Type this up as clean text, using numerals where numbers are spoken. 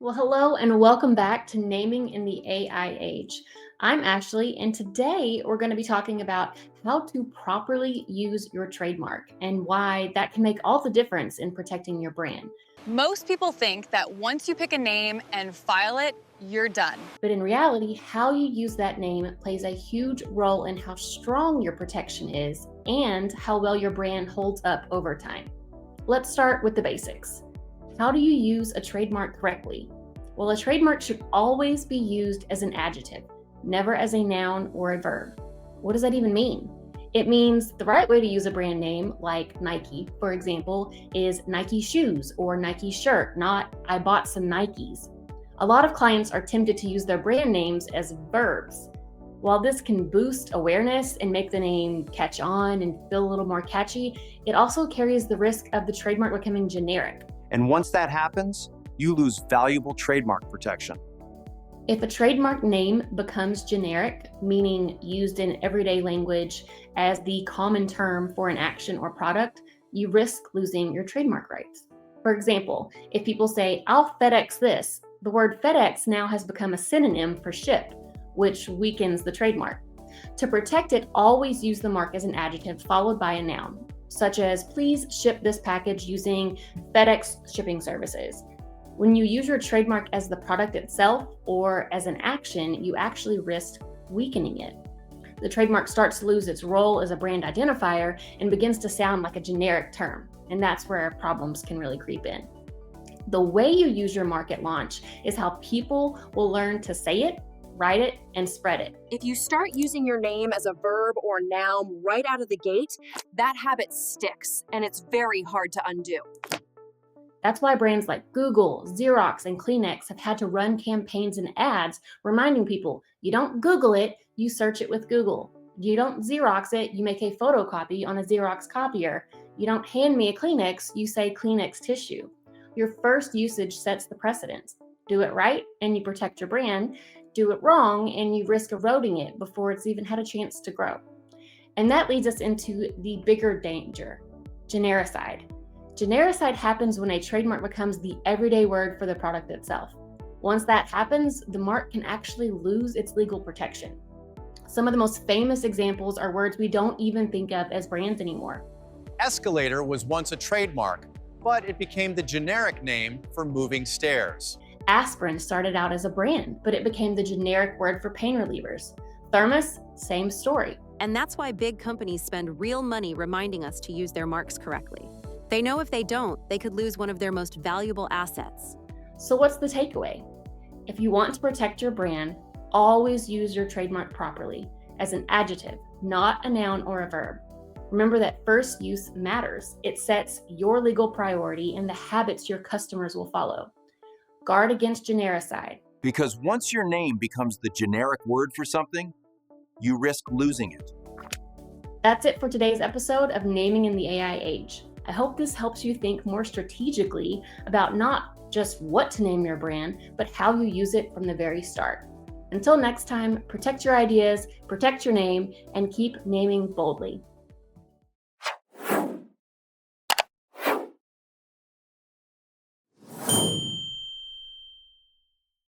Well, hello and welcome back to Naming in the AI Age. I'm Ashley, and today we're going to be talking about how to properly use your trademark and why that can make all the difference in protecting your brand. Most people think that once you pick a name and file it, you're done. But in reality, how you use that name plays a huge role in how strong your protection is and how well your brand holds up over time. Let's start with the basics. How do you use a trademark correctly? Well, a trademark should always be used as an adjective, never as a noun or a verb. What does that even mean? It means the right way to use a brand name, like Nike, for example, is Nike shoes or Nike shirt, not I bought some Nikes. A lot of clients are tempted to use their brand names as verbs. While this can boost awareness and make the name catch on and feel a little more catchy, it also carries the risk of the trademark becoming generic. And once that happens, you lose valuable trademark protection. If a trademark name becomes generic, meaning used in everyday language as the common term for an action or product, you risk losing your trademark rights. For example, if people say, I'll FedEx this, the word FedEx now has become a synonym for ship, which weakens the trademark. To protect it, always use the mark as an adjective followed by a noun, such as please ship this package using FedEx shipping services. When you use your trademark as the product itself or as an action, you actually risk weakening it. The trademark starts to lose its role as a brand identifier and begins to sound like a generic term, and that's where problems can really creep in. The way you use your mark at launch is how people will learn to say it, write it, and spread it. If you start using your name as a verb or noun right out of the gate, that habit sticks, and it's very hard to undo. That's why brands like Google, Xerox, and Kleenex have had to run campaigns and ads reminding people, you don't Google it, you search it with Google. You don't Xerox it, you make a photocopy on a Xerox copier. You don't hand me a Kleenex, you say Kleenex tissue. Your first usage sets the precedence. Do it right and you protect your brand. Do it wrong and you risk eroding it before it's even had a chance to grow. And that leads us into the bigger danger, genericide. Genericide happens when a trademark becomes the everyday word for the product itself. Once that happens, the mark can actually lose its legal protection. Some of the most famous examples are words we don't even think of as brands anymore. Escalator was once a trademark, but it became the generic name for moving stairs. Aspirin started out as a brand, but it became the generic word for pain relievers. Thermos, same story. And that's why big companies spend real money reminding us to use their marks correctly. They know if they don't, they could lose one of their most valuable assets. So what's the takeaway? If you want to protect your brand, always use your trademark properly as an adjective, not a noun or a verb. Remember that first use matters. It sets your legal priority and the habits your customers will follow. Guard against genericide. Because once your name becomes the generic word for something, you risk losing it. That's it for today's episode of Naming in the AI Age. I hope this helps you think more strategically about not just what to name your brand, but how you use it from the very start. Until next time, protect your ideas, protect your name, and keep naming boldly.